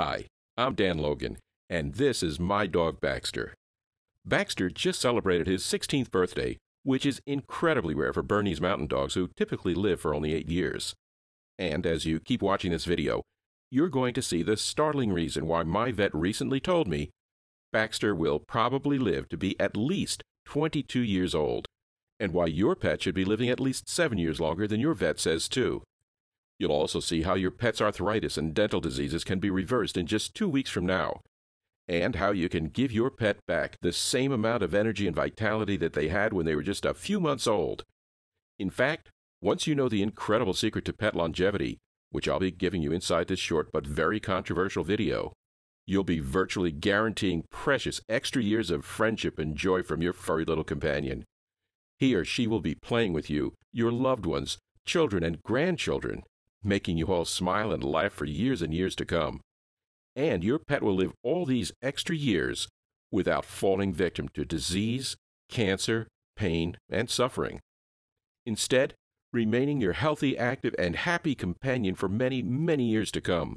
Hi, I'm Dan Logan, and this is my dog Baxter. Baxter just celebrated his 16th birthday, which is incredibly rare for Bernese Mountain Dogs who typically live for only 8 years. And as you keep watching this video, you're going to see the startling reason why my vet recently told me Baxter will probably live to be at least 22 years old, and why your pet should be living at least 7 years longer than your vet says too. You'll also see how your pet's arthritis and dental diseases can be reversed in just 2 weeks from now, and how you can give your pet back the same amount of energy and vitality that they had when they were just a few months old. In fact, once you know the incredible secret to pet longevity, which I'll be giving you inside this short but very controversial video, you'll be virtually guaranteeing precious extra years of friendship and joy from your furry little companion. He or she will be playing with you, your loved ones, children, and grandchildren, making you all smile and laugh for years and years to come. And your pet will live all these extra years without falling victim to disease, cancer, pain, and suffering. Instead, remaining your healthy, active, and happy companion for many, many years to come.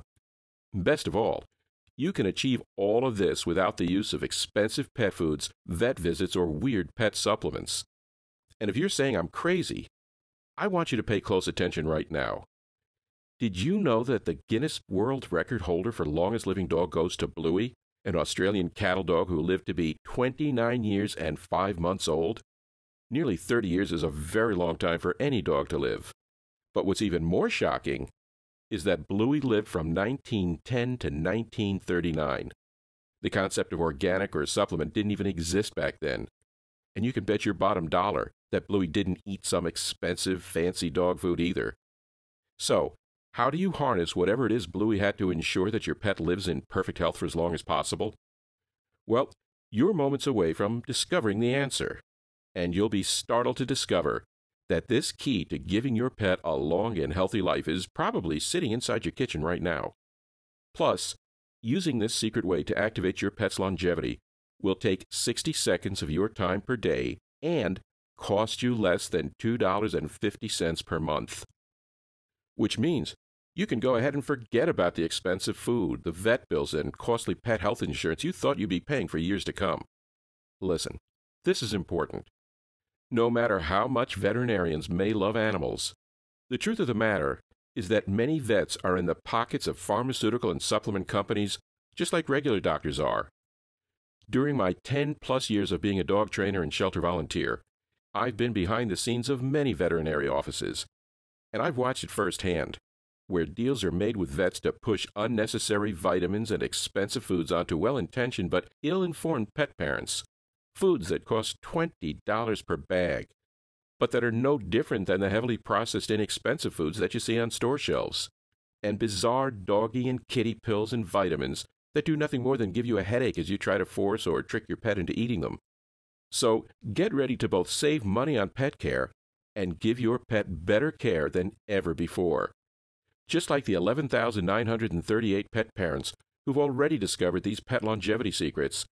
Best of all, you can achieve all of this without the use of expensive pet foods, vet visits, or weird pet supplements. And if you're saying I'm crazy, I want you to pay close attention right now. Did you know that the Guinness World Record holder for longest living dog goes to Bluey, an Australian cattle dog who lived to be 29 years and 5 months old? Nearly 30 years is a very long time for any dog to live. But what's even more shocking is that Bluey lived from 1910 to 1939. The concept of organic or supplement didn't even exist back then. And you can bet your bottom dollar that Bluey didn't eat some expensive, fancy dog food either. So, how do you harness whatever it is Bluey had to ensure that your pet lives in perfect health for as long as possible? Well, you're moments away from discovering the answer, and you'll be startled to discover that this key to giving your pet a long and healthy life is probably sitting inside your kitchen right now. Plus, using this secret way to activate your pet's longevity will take 60 seconds of your time per day and cost you less than $2.50 per month. Which means you can go ahead and forget about the expensive food, the vet bills, and costly pet health insurance you thought you'd be paying for years to come. Listen, this is important. No matter how much veterinarians may love animals, the truth of the matter is that many vets are in the pockets of pharmaceutical and supplement companies just like regular doctors are. During my 10-plus years of being a dog trainer and shelter volunteer, I've been behind the scenes of many veterinary offices, and I've watched it firsthand, where deals are made with vets to push unnecessary vitamins and expensive foods onto well-intentioned but ill-informed pet parents. Foods that cost $20 per bag, but that are no different than the heavily processed inexpensive foods that you see on store shelves, and bizarre doggy and kitty pills and vitamins that do nothing more than give you a headache as you try to force or trick your pet into eating them. So get ready to both save money on pet care and give your pet better care than ever before. Just like the 11,938 pet parents who've already discovered these pet longevity secrets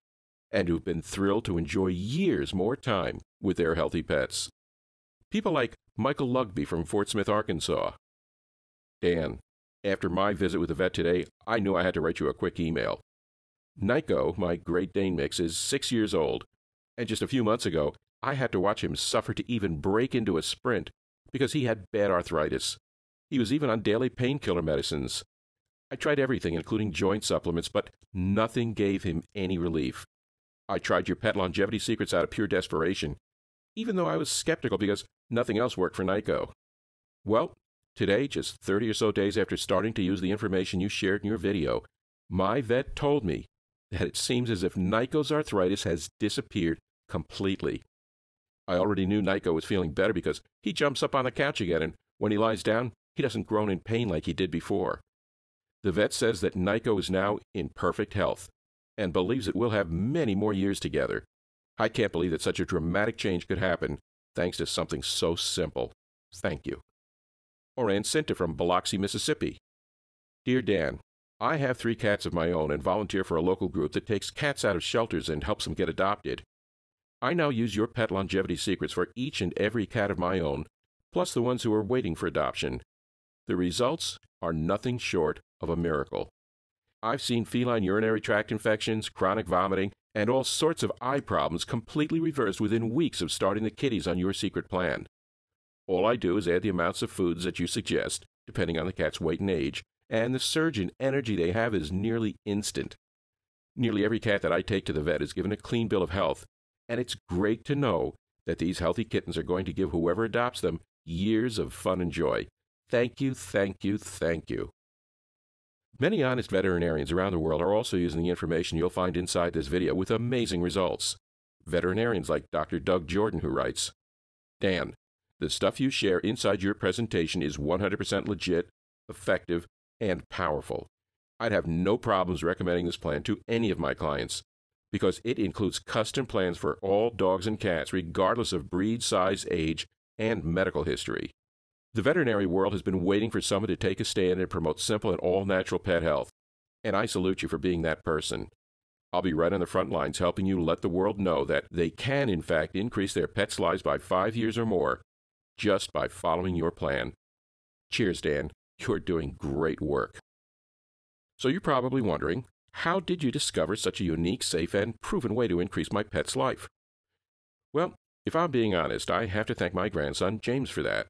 and who've been thrilled to enjoy years more time with their healthy pets. People like Michael Lugby from Fort Smith, Arkansas. Dan, after my visit with the vet today, I knew I had to write you a quick email. Nico, my Great Dane mix, is 6 years old, and just a few months ago, I had to watch him suffer to even break into a sprint because he had bad arthritis. He was even on daily painkiller medicines. I tried everything, including joint supplements, but nothing gave him any relief. I tried your pet longevity secrets out of pure desperation, even though I was skeptical because nothing else worked for Nico. Well, today, just 30 or so days after starting to use the information you shared in your video, my vet told me that it seems as if Nico's arthritis has disappeared completely. I already knew Nico was feeling better because he jumps up on the couch again, and when he lies down, he doesn't groan in pain like he did before. The vet says that Nico is now in perfect health and believes that we'll have many more years together. I can't believe that such a dramatic change could happen thanks to something so simple. Thank you. Or Ann Cinta from Biloxi, Mississippi. Dear Dan, I have 3 cats of my own and volunteer for a local group that takes cats out of shelters and helps them get adopted. I now use your pet longevity secrets for each and every cat of my own, plus the ones who are waiting for adoption. The results are nothing short of a miracle. I've seen feline urinary tract infections, chronic vomiting, and all sorts of eye problems completely reversed within weeks of starting the kitties on your secret plan. All I do is add the amounts of foods that you suggest, depending on the cat's weight and age, and the surge in energy they have is nearly instant. Nearly every cat that I take to the vet is given a clean bill of health, and it's great to know that these healthy kittens are going to give whoever adopts them years of fun and joy. Thank you, thank you, thank you. Many honest veterinarians around the world are also using the information you'll find inside this video with amazing results. Veterinarians like Dr. Doug Jordan, who writes, Dan, the stuff you share inside your presentation is 100% legit, effective, and powerful. I'd have no problems recommending this plan to any of my clients because it includes custom plans for all dogs and cats regardless of breed, size, age, and medical history. The veterinary world has been waiting for someone to take a stand and promote simple and all-natural pet health, and I salute you for being that person. I'll be right on the front lines helping you let the world know that they can, in fact, increase their pets' lives by 5 years or more just by following your plan. Cheers, Dan. You're doing great work. So you're probably wondering, how did you discover such a unique, safe, and proven way to increase my pet's life? Well, if I'm being honest, I have to thank my grandson, James, for that.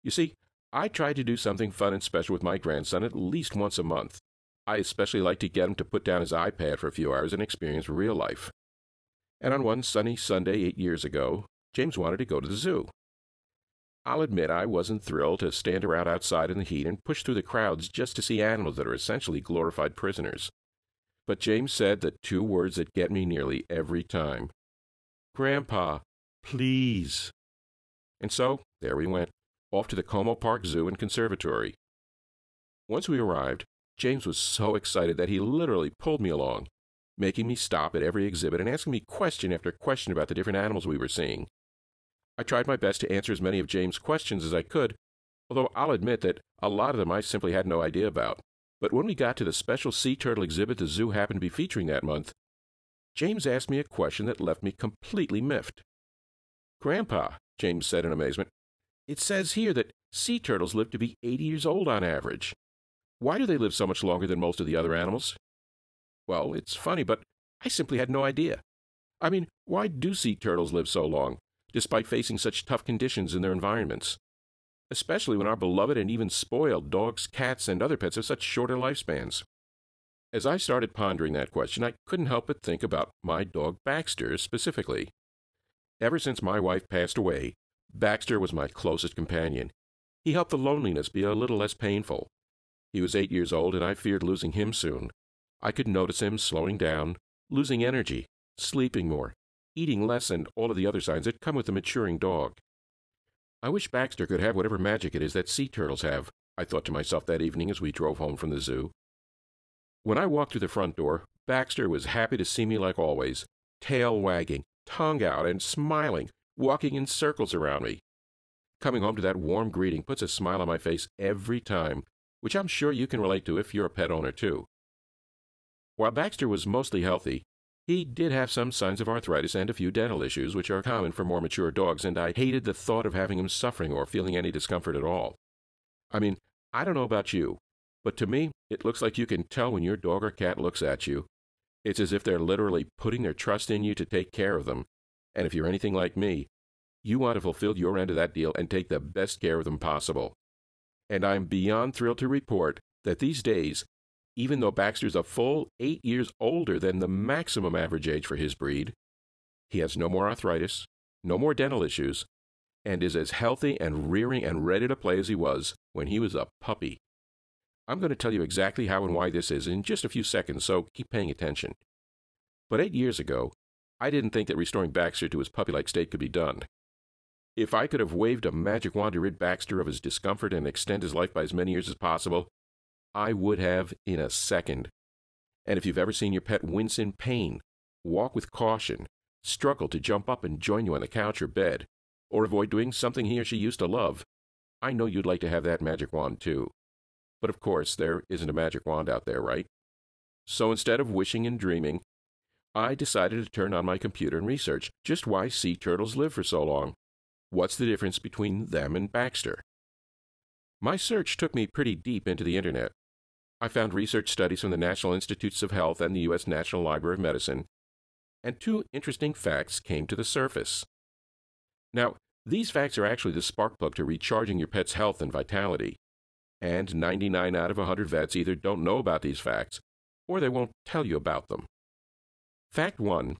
You see, I try to do something fun and special with my grandson at least once a month. I especially like to get him to put down his iPad for a few hours and experience real life. And on one sunny Sunday 8 years ago, James wanted to go to the zoo. I'll admit I wasn't thrilled to stand around outside in the heat and push through the crowds just to see animals that are essentially glorified prisoners. But James said the two words that get me nearly every time. Grandpa, please. And so, there we went, off to the Como Park Zoo and Conservatory. Once we arrived, James was so excited that he literally pulled me along, making me stop at every exhibit and asking me question after question about the different animals we were seeing. I tried my best to answer as many of James' questions as I could, although I'll admit that a lot of them I simply had no idea about. But when we got to the special sea turtle exhibit the zoo happened to be featuring that month, James asked me a question that left me completely miffed. Grandpa, James said in amazement, it says here that sea turtles live to be 80 years old on average. Why do they live so much longer than most of the other animals? Well, it's funny, but I simply had no idea. I mean, why do sea turtles live so long, despite facing such tough conditions in their environments? Especially when our beloved and even spoiled dogs, cats, and other pets have such shorter lifespans. As I started pondering that question, I couldn't help but think about my dog Baxter specifically. Ever since my wife passed away, Baxter was my closest companion. He helped the loneliness be a little less painful. He was 8 years old, and I feared losing him soon. I could notice him slowing down, losing energy, sleeping more, eating less, and all of the other signs that come with a maturing dog. I wish Baxter could have whatever magic it is that sea turtles have, I thought to myself that evening as we drove home from the zoo. When I walked through the front door, Baxter was happy to see me like always, tail wagging, tongue out, and smiling, walking in circles around me. Coming home to that warm greeting puts a smile on my face every time, which I'm sure you can relate to if you're a pet owner too. While Baxter was mostly healthy, he did have some signs of arthritis and a few dental issues, which are common for more mature dogs, and I hated the thought of having him suffering or feeling any discomfort at all. I mean, I don't know about you, but to me, it looks like you can tell when your dog or cat looks at you. It's as if they're literally putting their trust in you to take care of them, and if you're anything like me, you want to fulfill your end of that deal and take the best care of them possible. And I'm beyond thrilled to report that these days, even though Baxter's a full 8 years older than the maximum average age for his breed, he has no more arthritis, no more dental issues, and is as healthy and rearing and ready to play as he was when he was a puppy. I'm going to tell you exactly how and why this is in just a few seconds, so keep paying attention. But 8 years ago, I didn't think that restoring Baxter to his puppy-like state could be done. If I could have waved a magic wand to rid Baxter of his discomfort and extend his life by as many years as possible, I would have in a second. And if you've ever seen your pet wince in pain, walk with caution, struggle to jump up and join you on the couch or bed, or avoid doing something he or she used to love, I know you'd like to have that magic wand too. But of course, there isn't a magic wand out there, right? So instead of wishing and dreaming, I decided to turn on my computer and research just why sea turtles live for so long. What's the difference between them and Baxter? My search took me pretty deep into the internet. I found research studies from the National Institutes of Health and the U.S. National Library of Medicine, and two interesting facts came to the surface. Now, these facts are actually the spark plug to recharging your pet's health and vitality, and 99 out of 100 vets either don't know about these facts or they won't tell you about them. Fact 1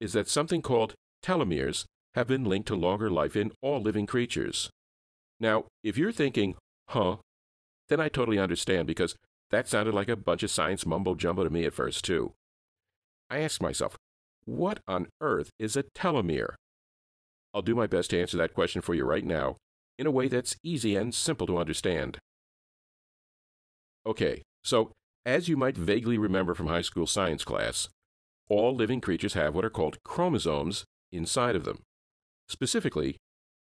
is that something called telomeres have been linked to longer life in all living creatures. Now, if you're thinking, huh, then I totally understand, because that sounded like a bunch of science mumbo-jumbo to me at first, too. I asked myself, what on earth is a telomere? I'll do my best to answer that question for you right now in a way that's easy and simple to understand. Okay, so as you might vaguely remember from high school science class, all living creatures have what are called chromosomes inside of them. Specifically,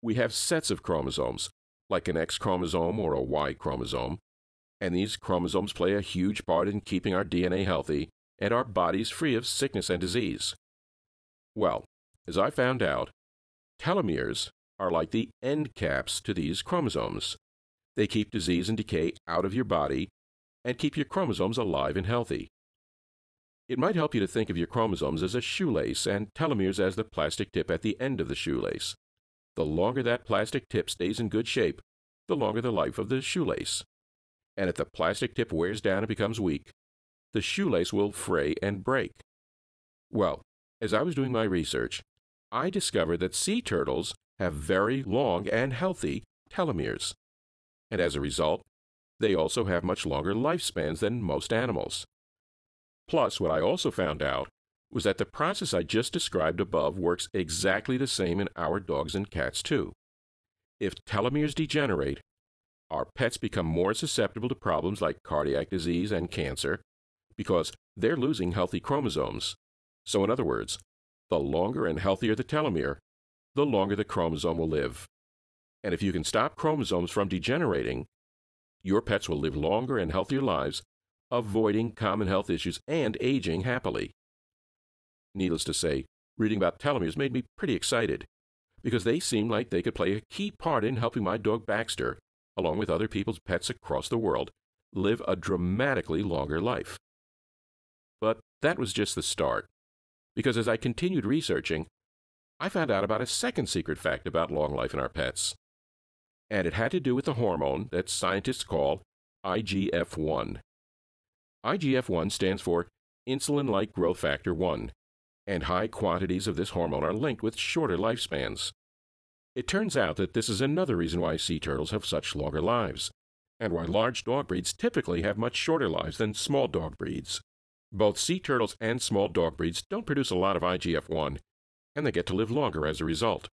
we have sets of chromosomes, like an X chromosome or a Y chromosome, and these chromosomes play a huge part in keeping our DNA healthy and our bodies free of sickness and disease. Well, as I found out, telomeres are like the end caps to these chromosomes. They keep disease and decay out of your body and keep your chromosomes alive and healthy. It might help you to think of your chromosomes as a shoelace and telomeres as the plastic tip at the end of the shoelace. The longer that plastic tip stays in good shape, the longer the life of the shoelace. And if the plastic tip wears down and becomes weak, the shoelace will fray and break. Well, as I was doing my research, I discovered that sea turtles have very long and healthy telomeres. And as a result, they also have much longer lifespans than most animals. Plus, what I also found out was that the process I just described above works exactly the same in our dogs and cats too. If telomeres degenerate, our pets become more susceptible to problems like cardiac disease and cancer because they're losing healthy chromosomes. So in other words, the longer and healthier the telomere, the longer the chromosome will live. And if you can stop chromosomes from degenerating, your pets will live longer and healthier lives, avoiding common health issues and aging happily. Needless to say, reading about telomeres made me pretty excited, because they seemed like they could play a key part in helping my dog Baxter, along with other people's pets across the world, live a dramatically longer life. But that was just the start, because as I continued researching, I found out about a second secret fact about long life in our pets. And it had to do with the hormone that scientists call IGF-1. IGF-1 stands for insulin-like growth factor 1, and high quantities of this hormone are linked with shorter lifespans. It turns out that this is another reason why sea turtles have such longer lives, and why large dog breeds typically have much shorter lives than small dog breeds. Both sea turtles and small dog breeds don't produce a lot of IGF-1, and they get to live longer as a result.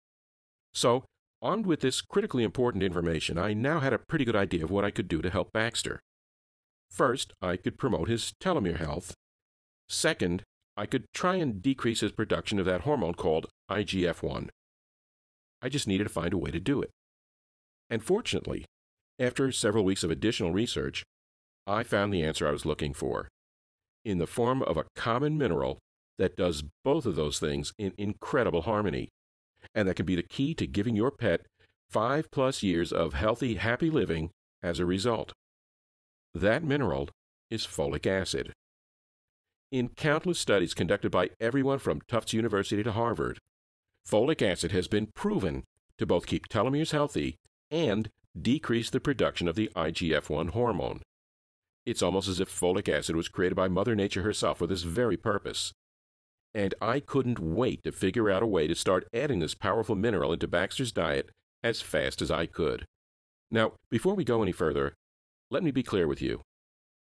So, armed with this critically important information, I now had a pretty good idea of what I could do to help Baxter. First, I could promote his telomere health. Second, I could try and decrease his production of that hormone called IGF-1. I just needed to find a way to do it. And fortunately, after several weeks of additional research, I found the answer I was looking for, in the form of a common mineral that does both of those things in incredible harmony, and that can be the key to giving your pet 5+ years of healthy, happy living as a result. That mineral is folic acid. In countless studies conducted by everyone from Tufts University to Harvard, folic acid has been proven to both keep telomeres healthy and decrease the production of the IGF-1 hormone. It's almost as if folic acid was created by Mother Nature herself for this very purpose. And I couldn't wait to figure out a way to start adding this powerful mineral into Baxter's diet as fast as I could. Now, before we go any further, let me be clear with you.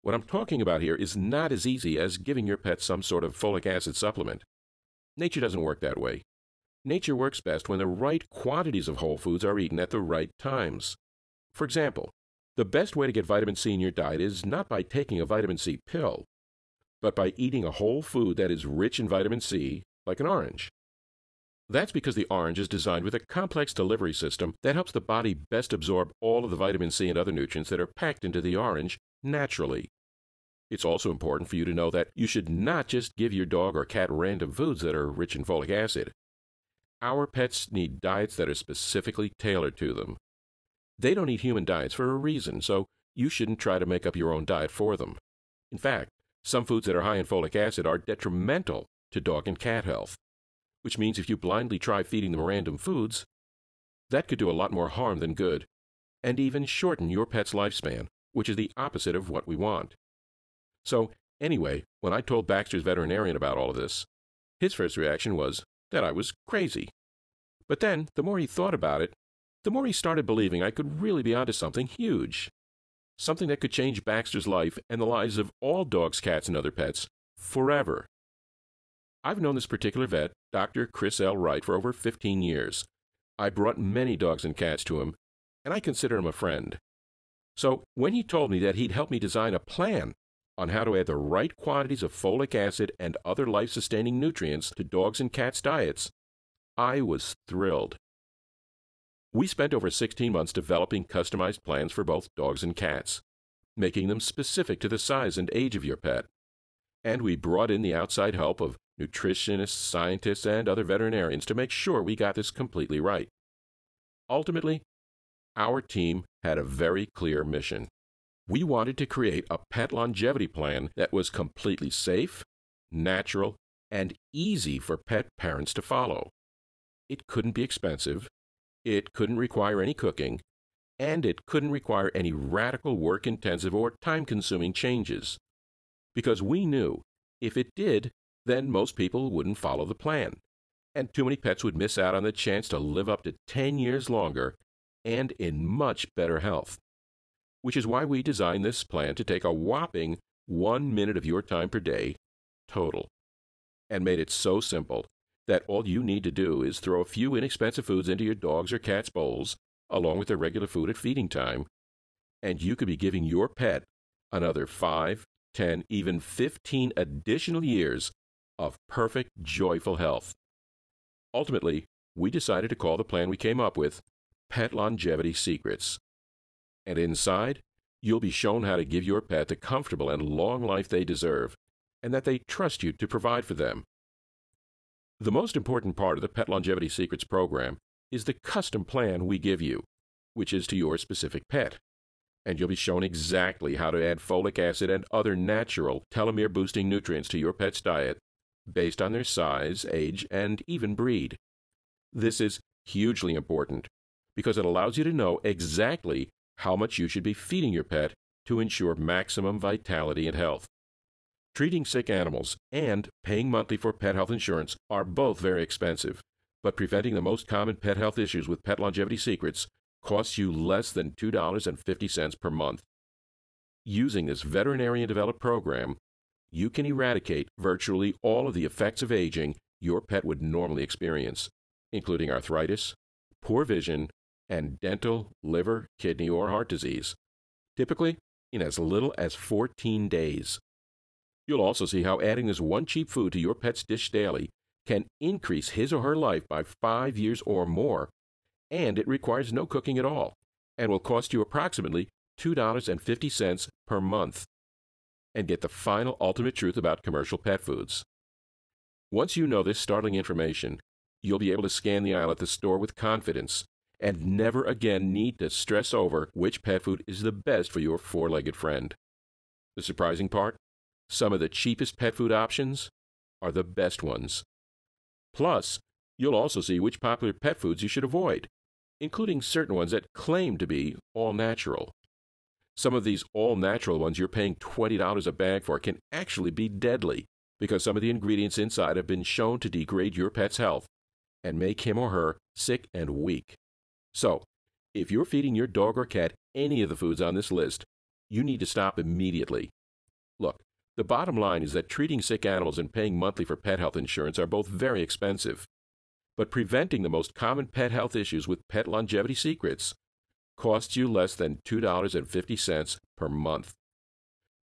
What I'm talking about here is not as easy as giving your pet some sort of folic acid supplement. Nature doesn't work that way. Nature works best when the right quantities of whole foods are eaten at the right times. For example, the best way to get vitamin C in your diet is not by taking a vitamin C pill, but by eating a whole food that is rich in vitamin C, like an orange. That's because the orange is designed with a complex delivery system that helps the body best absorb all of the vitamin C and other nutrients that are packed into the orange naturally. It's also important for you to know that you should not just give your dog or cat random foods that are rich in folic acid. Our pets need diets that are specifically tailored to them. They don't eat human diets for a reason, so you shouldn't try to make up your own diet for them. In fact, some foods that are high in folic acid are detrimental to dog and cat health, which means if you blindly try feeding them random foods, that could do a lot more harm than good, and even shorten your pet's lifespan, which is the opposite of what we want. So, anyway, when I told Baxter's veterinarian about all of this, his first reaction was that I was crazy. But then, the more he thought about it, the more he started believing I could really be onto something huge. Something that could change Baxter's life and the lives of all dogs, cats, and other pets forever. I've known this particular vet, Dr. Chris L. Wright, for over 15 years. I brought many dogs and cats to him, and I consider him a friend. So when he told me that he'd help me design a plan on how to add the right quantities of folic acid and other life-sustaining nutrients to dogs' and cats' diets, I was thrilled. We spent over 16 months developing customized plans for both dogs and cats, making them specific to the size and age of your pet. And we brought in the outside help of nutritionists, scientists, and other veterinarians to make sure we got this completely right. Ultimately, our team had a very clear mission. We wanted to create a pet longevity plan that was completely safe, natural, and easy for pet parents to follow. It couldn't be expensive, it couldn't require any cooking, and it couldn't require any radical work-intensive or time-consuming changes. Because we knew if it did, then most people wouldn't follow the plan, and too many pets would miss out on the chance to live up to 10 years longer and in much better health. Which is why we designed this plan to take a whopping 1 minute of your time per day total, and made it so simple that all you need to do is throw a few inexpensive foods into your dog's or cat's bowls, along with their regular food at feeding time, and you could be giving your pet another 5, 10, even 15 additional years of perfect, joyful health. Ultimately, we decided to call the plan we came up with Pet Longevity Secrets. And inside, you'll be shown how to give your pet the comfortable and long life they deserve, and that they trust you to provide for them. The most important part of the Pet Longevity Secrets program is the custom plan we give you, which is to your specific pet. And you'll be shown exactly how to add folic acid and other natural telomere-boosting nutrients to your pet's diet based on their size, age, and even breed. This is hugely important because it allows you to know exactly how much you should be feeding your pet to ensure maximum vitality and health. Treating sick animals and paying monthly for pet health insurance are both very expensive, but preventing the most common pet health issues with Pet Longevity Secrets costs you less than $2.50 per month. Using this veterinarian-developed program, you can eradicate virtually all of the effects of aging your pet would normally experience, including arthritis, poor vision, and dental, liver, kidney, or heart disease, typically in as little as 14 days. You'll also see how adding this one cheap food to your pet's dish daily can increase his or her life by 5 years or more, and it requires no cooking at all, and will cost you approximately $2.50 per month. And get the final ultimate truth about commercial pet foods. Once you know this startling information, you'll be able to scan the aisle at the store with confidence and never again need to stress over which pet food is the best for your four-legged friend. The surprising part? Some of the cheapest pet food options are the best ones. Plus, you'll also see which popular pet foods you should avoid, including certain ones that claim to be all-natural. Some of these all-natural ones you're paying $20 a bag for can actually be deadly because some of the ingredients inside have been shown to degrade your pet's health and make him or her sick and weak. So, if you're feeding your dog or cat any of the foods on this list, you need to stop immediately. Look, the bottom line is that treating sick animals and paying monthly for pet health insurance are both very expensive. But preventing the most common pet health issues with Pet Longevity Secrets costs you less than $2.50 per month.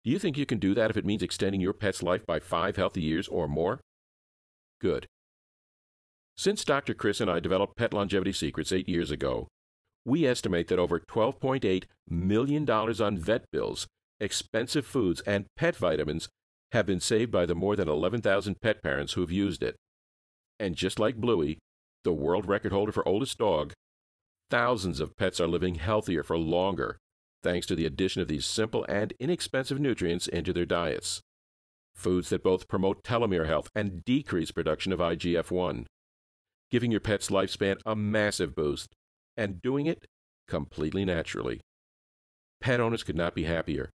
Do you think you can do that if it means extending your pet's life by 5 healthy years or more? Good. Since Dr. Chris and I developed Pet Longevity Secrets 8 years ago, we estimate that over $12.8 million on vet bills, expensive foods, and pet vitamins have been saved by the more than 11,000 pet parents who have used it. And just like Bluey, the world record holder for oldest dog, thousands of pets are living healthier for longer thanks to the addition of these simple and inexpensive nutrients into their diets. Foods that both promote telomere health and decrease production of IGF-1, giving your pet's lifespan a massive boost, and doing it completely naturally. Pet owners could not be happier.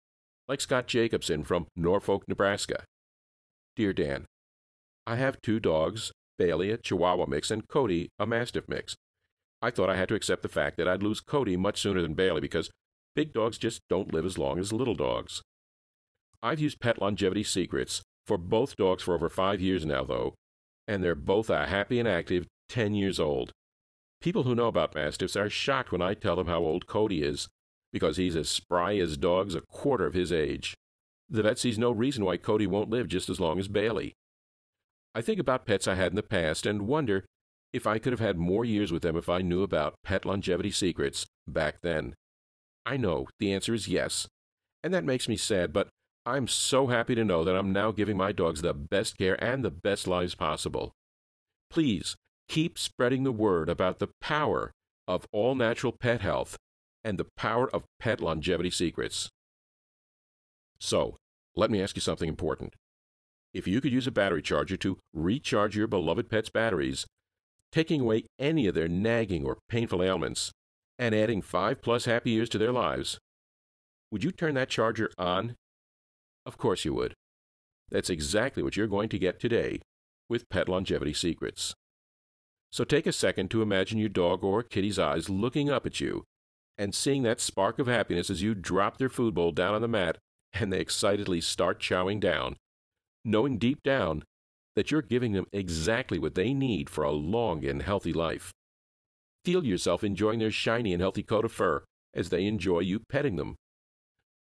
Like Scott Jacobson from Norfolk, Nebraska. Dear Dan, I have 2 dogs, Bailey, a Chihuahua mix, and Cody, a Mastiff mix. I thought I had to accept the fact that I'd lose Cody much sooner than Bailey because big dogs just don't live as long as little dogs. I've used Pet Longevity Secrets for both dogs for over 5 years now, though, and they're both a happy and active 10 years old. People who know about Mastiffs are shocked when I tell them how old Cody is, because he's as spry as dogs a quarter of his age. The vet sees no reason why Cody won't live just as long as Bailey. I think about pets I had in the past and wonder if I could have had more years with them if I knew about Pet Longevity Secrets back then. I know the answer is yes, and that makes me sad, but I'm so happy to know that I'm now giving my dogs the best care and the best lives possible. Please keep spreading the word about the power of all-natural pet health and the power of Pet Longevity Secrets. So, let me ask you something important. If you could use a battery charger to recharge your beloved pet's batteries, taking away any of their nagging or painful ailments, and adding 5+ happy years to their lives, would you turn that charger on? Of course you would. That's exactly what you're going to get today with Pet Longevity Secrets. So take a second to imagine your dog or kitty's eyes looking up at you and seeing that spark of happiness as you drop their food bowl down on the mat and they excitedly start chowing down, knowing deep down that you're giving them exactly what they need for a long and healthy life. Feel yourself enjoying their shiny and healthy coat of fur as they enjoy you petting them.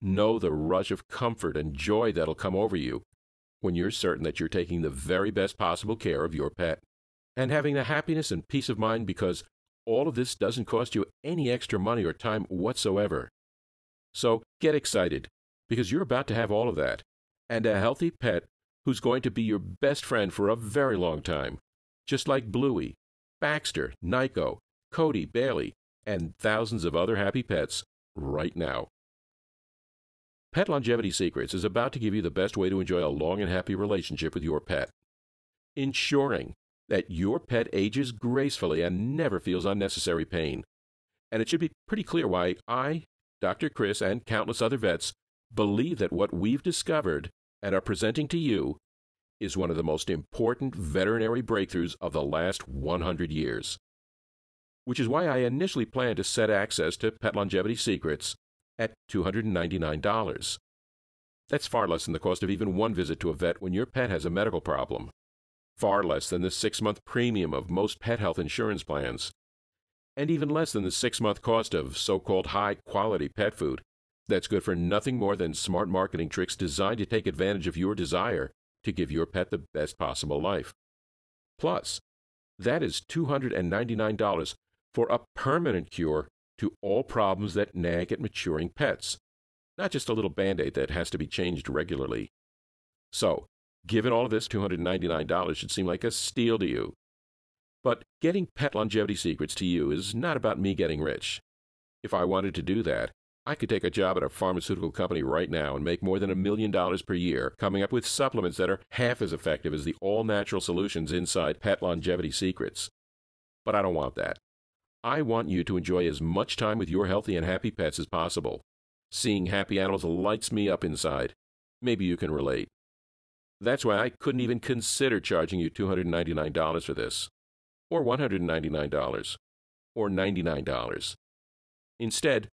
Know the rush of comfort and joy that'll come over you when you're certain that you're taking the very best possible care of your pet, and having the happiness and peace of mind because all of this doesn't cost you any extra money or time whatsoever. So get excited, because you're about to have all of that, and a healthy pet who's going to be your best friend for a very long time, just like Bluey, Baxter, Nyko, Cody, Bailey, and thousands of other happy pets right now. Pet Longevity Secrets is about to give you the best way to enjoy a long and happy relationship with your pet, ensuring that your pet ages gracefully and never feels unnecessary pain. And it should be pretty clear why I, Dr. Chris, and countless other vets believe that what we've discovered and are presenting to you is one of the most important veterinary breakthroughs of the last 100 years. Which is why I initially planned to set access to Pet Longevity Secrets at $299. That's far less than the cost of even one visit to a vet when your pet has a medical problem. Far less than the 6-month premium of most pet health insurance plans, and even less than the 6-month cost of so-called high-quality pet food that's good for nothing more than smart marketing tricks designed to take advantage of your desire to give your pet the best possible life. Plus, that is $299 for a permanent cure to all problems that nag at maturing pets, not just a little Band-Aid that has to be changed regularly. So, given all of this, $299 should seem like a steal to you. But getting Pet Longevity Secrets to you is not about me getting rich. If I wanted to do that, I could take a job at a pharmaceutical company right now and make more than $1 million per year coming up with supplements that are half as effective as the all-natural solutions inside Pet Longevity Secrets. But I don't want that. I want you to enjoy as much time with your healthy and happy pets as possible. Seeing happy animals lights me up inside. Maybe you can relate. That's why I couldn't even consider charging you $299 for this, or $199, or $99. Instead,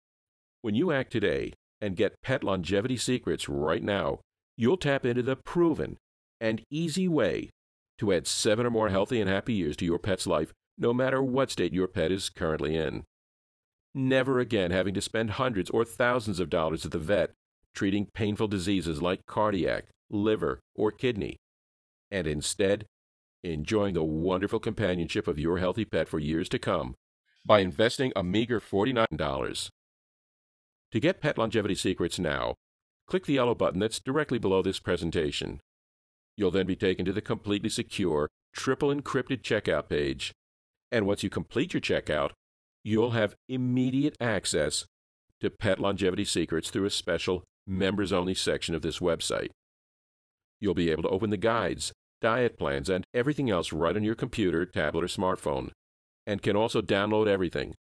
when you act today and get Pet Longevity Secrets right now, you'll tap into the proven and easy way to add 7 or more healthy and happy years to your pet's life, no matter what state your pet is currently in. Never again having to spend hundreds or thousands of dollars at the vet treating painful diseases like cardiac, liver, or kidney, and instead enjoying the wonderful companionship of your healthy pet for years to come by investing a meager $49. To get Pet Longevity Secrets now, click the yellow button that's directly below this presentation. You'll then be taken to the completely secure, triple encrypted checkout page, and once you complete your checkout, you'll have immediate access to Pet Longevity Secrets through a special members-only section of this website. You'll be able to open the guides, diet plans, and everything else right on your computer, tablet, or smartphone, and can also download everything,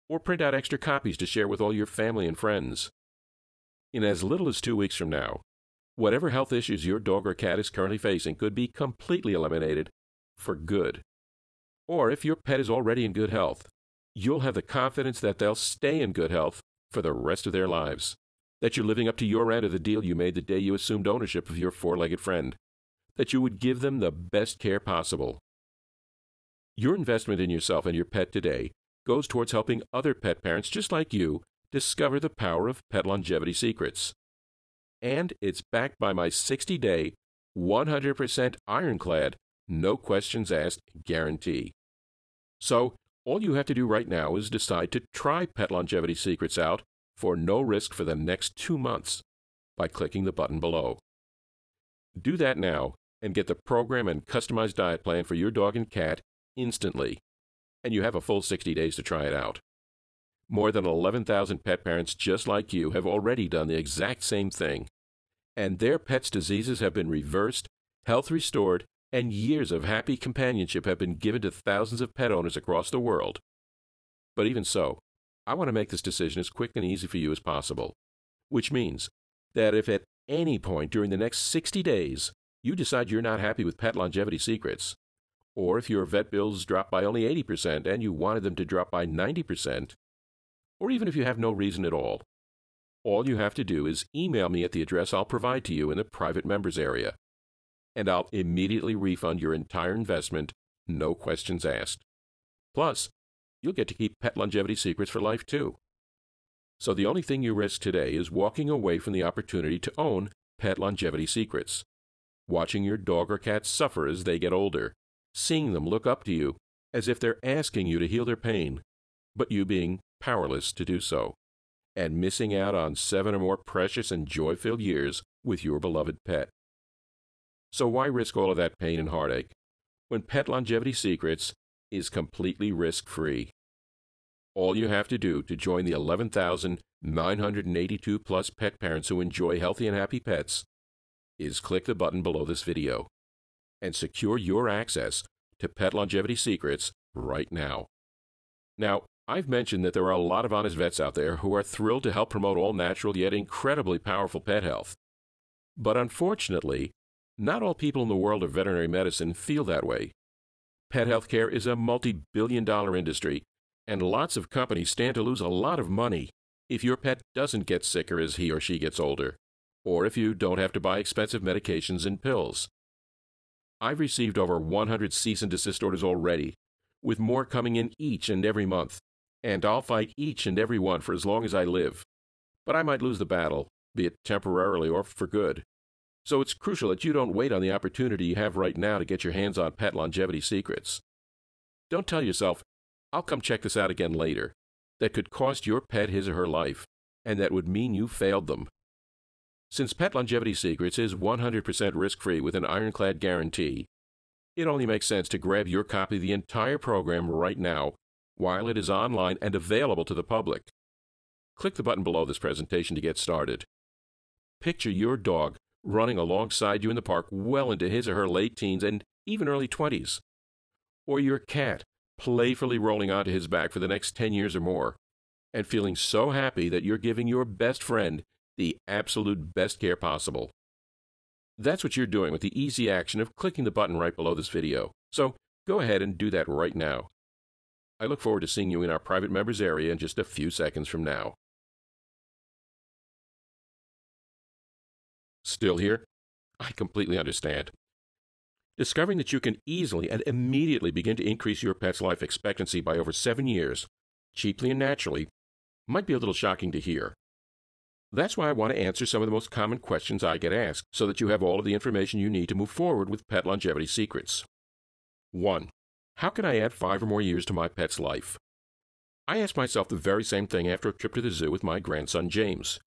or print out extra copies to share with all your family and friends. In as little as 2 weeks from now, whatever health issues your dog or cat is currently facing could be completely eliminated for good. Or if your pet is already in good health, you'll have the confidence that they'll stay in good health for the rest of their lives, that you're living up to your end of the deal you made the day you assumed ownership of your four-legged friend, that you would give them the best care possible. Your investment in yourself and your pet today goes towards helping other pet parents just like you discover the power of Pet Longevity Secrets. And it's backed by my 60-day, 100% ironclad, no questions asked guarantee. So, all you have to do right now is decide to try Pet Longevity Secrets out for no risk for the next 2 months by clicking the button below. Do that now and get the program and customized diet plan for your dog and cat instantly, and you have a full 60 days to try it out. More than 11,000 pet parents just like you have already done the exact same thing, and their pets' diseases have been reversed, health restored, and years of happy companionship have been given to thousands of pet owners across the world. But even so, I want to make this decision as quick and easy for you as possible, which means that if at any point during the next 60 days you decide you're not happy with Pet Longevity Secrets, or if your vet bills drop by only 80% and you wanted them to drop by 90%, or even if you have no reason at all you have to do is email me at the address I'll provide to you in the private members area, and I'll immediately refund your entire investment, no questions asked. Plus, you'll get to keep Pet Longevity Secrets for life too. So the only thing you risk today is walking away from the opportunity to own Pet Longevity Secrets, watching your dog or cat suffer as they get older, seeing them look up to you as if they're asking you to heal their pain, but you being powerless to do so, and missing out on 7 or more precious and joy-filled years with your beloved pet. So why risk all of that pain and heartache when Pet Longevity Secrets is completely risk-free? All you have to do to join the 11,982 plus pet parents who enjoy healthy and happy pets is click the button below this video and secure your access to Pet Longevity Secrets right now. Now, I've mentioned that there are a lot of honest vets out there who are thrilled to help promote all-natural yet incredibly powerful pet health. But unfortunately, not all people in the world of veterinary medicine feel that way. Pet health care is a multi-billion-dollar industry, and lots of companies stand to lose a lot of money if your pet doesn't get sicker as he or she gets older, or if you don't have to buy expensive medications and pills. I've received over 100 cease and desist orders already, with more coming in each and every month, and I'll fight each and every one for as long as I live. But I might lose the battle, be it temporarily or for good. So it's crucial that you don't wait on the opportunity you have right now to get your hands on Pet Longevity Secrets. Don't tell yourself, I'll come check this out again later. That could cost your pet his or her life, and that would mean you failed them. Since Pet Longevity Secrets is 100% risk-free with an ironclad guarantee, it only makes sense to grab your copy of the entire program right now while it is online and available to the public. Click the button below this presentation to get started. Picture your dog running alongside you in the park well into his or her late teens and even early 20s. Or your cat playfully rolling onto his back for the next 10 years or more, and feeling so happy that you're giving your best friend the absolute best care possible. That's what you're doing with the easy action of clicking the button right below this video. So go ahead and do that right now. I look forward to seeing you in our private members area in just a few seconds from now. Still here? I completely understand. Discovering that you can easily and immediately begin to increase your pet's life expectancy by over 7 years, cheaply and naturally, might be a little shocking to hear. That's why I want to answer some of the most common questions I get asked so that you have all of the information you need to move forward with Pet Longevity Secrets. 1. How can I add 5 or more years to my pet's life? I asked myself the very same thing after a trip to the zoo with my grandson James.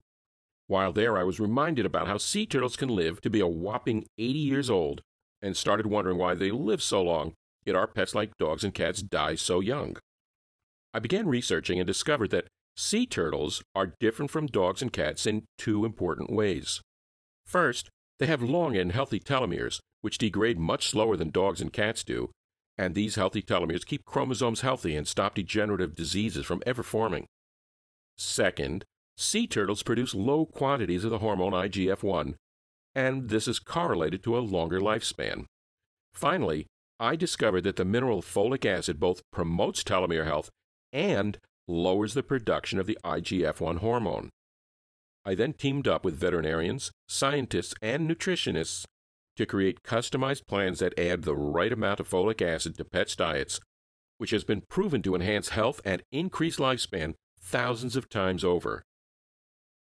While there, I was reminded about how sea turtles can live to be a whopping 80 years old, and started wondering why they live so long, yet our pets like dogs and cats die so young. I began researching and discovered that Sea turtles are different from dogs and cats in two important ways. First, they have long and healthy telomeres, which degrade much slower than dogs and cats do, and these healthy telomeres keep chromosomes healthy and stop degenerative diseases from ever forming. Second, sea turtles produce low quantities of the hormone IGF-1, and this is correlated to a longer lifespan. Finally, I discovered that the mineral folic acid both promotes telomere health and lowers the production of the IGF-1 hormone. I then teamed up with veterinarians, scientists, and nutritionists to create customized plans that add the right amount of folic acid to pets' diets, which has been proven to enhance health and increase lifespan thousands of times over.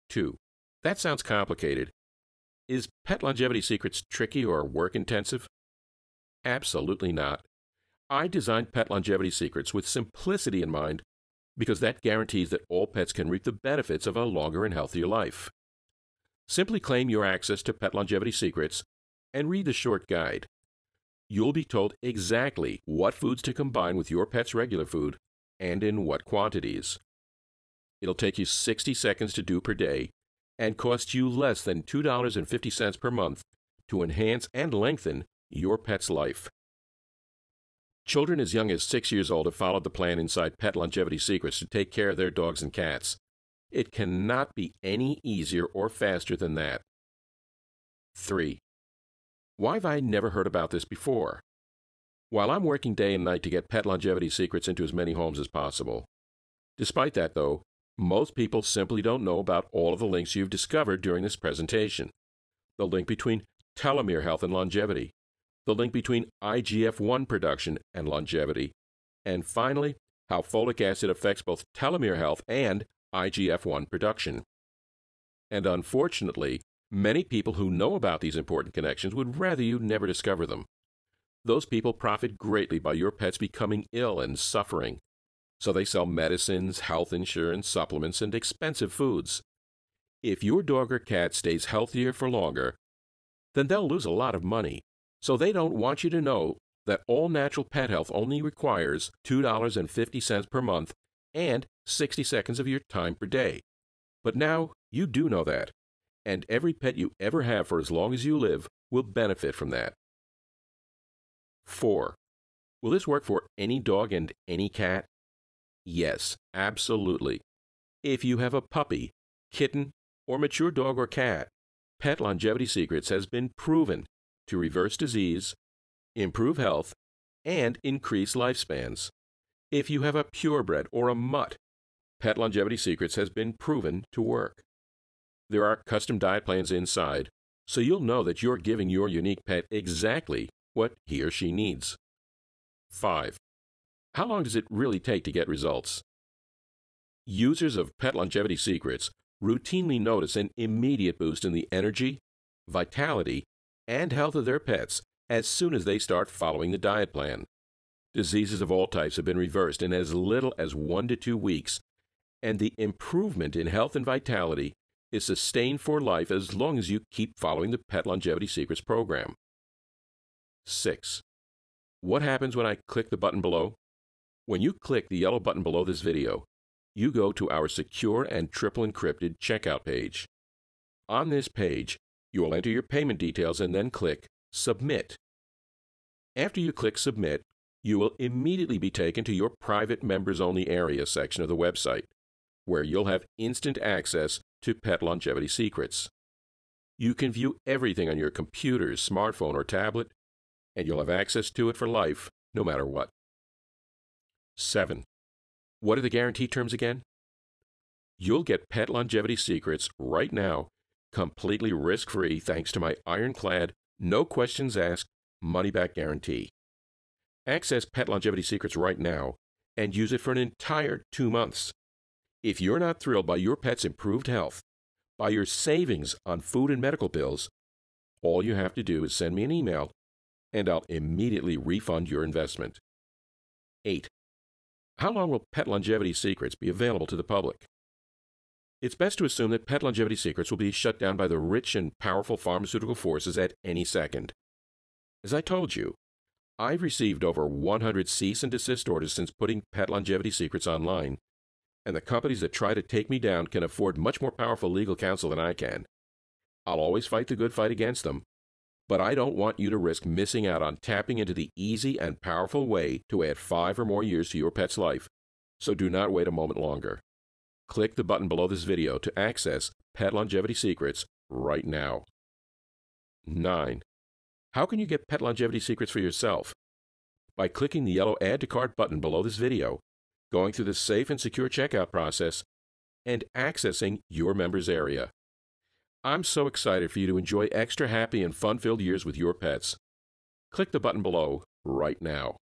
2. That sounds complicated. Is Pet Longevity Secrets tricky or work-intensive? Absolutely not. I designed Pet Longevity Secrets with simplicity in mind because that guarantees that all pets can reap the benefits of a longer and healthier life. Simply claim your access to Pet Longevity Secrets and read the short guide. You'll be told exactly what foods to combine with your pet's regular food and in what quantities. It'll take you 60 seconds to do per day and cost you less than $2.50 per month to enhance and lengthen your pet's life. Children as young as 6 years old have followed the plan inside Pet Longevity Secrets to take care of their dogs and cats. It cannot be any easier or faster than that. 3. Why have I never heard about this before? While I'm working day and night to get Pet Longevity Secrets into as many homes as possible. Despite that, though, most people simply don't know about all of the links you've discovered during this presentation. The link between telomere health and longevity, the link between IGF-1 production and longevity, and finally, how folic acid affects both telomere health and IGF-1 production. And unfortunately, many people who know about these important connections would rather you never discover them. Those people profit greatly by your pets becoming ill and suffering, so they sell medicines, health insurance, supplements, and expensive foods. If your dog or cat stays healthier for longer, then they'll lose a lot of money. So they don't want you to know that all natural pet health only requires $2.50 per month and 60 seconds of your time per day. But now you do know that, and every pet you ever have for as long as you live will benefit from that. 4. Will this work for any dog and any cat? Yes, absolutely. If you have a puppy, kitten, or mature dog or cat, Pet Longevity Secrets has been proven to reverse disease, improve health, and increase lifespans. If you have a purebred or a mutt, Pet Longevity Secrets has been proven to work. There are custom diet plans inside, so you'll know that you're giving your unique pet exactly what he or she needs. 5. How long does it really take to get results? Users of Pet Longevity Secrets routinely notice an immediate boost in the energy, vitality, and health of their pets as soon as they start following the diet plan. Diseases of all types have been reversed in as little as 1 to 2 weeks, and the improvement in health and vitality is sustained for life as long as you keep following the Pet Longevity Secrets program. 6. What happens when I click the button below? When you click the yellow button below this video, you go to our secure and triple encrypted checkout page. On this page, you will enter your payment details and then click Submit. After you click Submit, you will immediately be taken to your private members-only area section of the website, where you'll have instant access to Pet Longevity Secrets. You can view everything on your computer, smartphone, or tablet, and you'll have access to it for life, no matter what. 7. What are the guarantee terms again? You'll get Pet Longevity Secrets right now, completely risk-free thanks to my ironclad, no questions asked, money-back guarantee. Access Pet Longevity Secrets right now and use it for an entire 2 months. If you're not thrilled by your pet's improved health, by your savings on food and medical bills, all you have to do is send me an email and I'll immediately refund your investment. 8. How long will Pet Longevity Secrets be available to the public? It's best to assume that Pet Longevity Secrets will be shut down by the rich and powerful pharmaceutical forces at any second. As I told you, I've received over 100 cease and desist orders since putting Pet Longevity Secrets online, and the companies that try to take me down can afford much more powerful legal counsel than I can. I'll always fight the good fight against them, but I don't want you to risk missing out on tapping into the easy and powerful way to add 5 or more years to your pet's life, so do not wait a moment longer. Click the button below this video to access Pet Longevity Secrets right now. 9. How can you get pet longevity secrets for yourself? By clicking the yellow Add to Cart button below this video, going through the safe and secure checkout process, and accessing your members area. I'm so excited for you to enjoy extra happy and fun-filled years with your pets. Click the button below right now.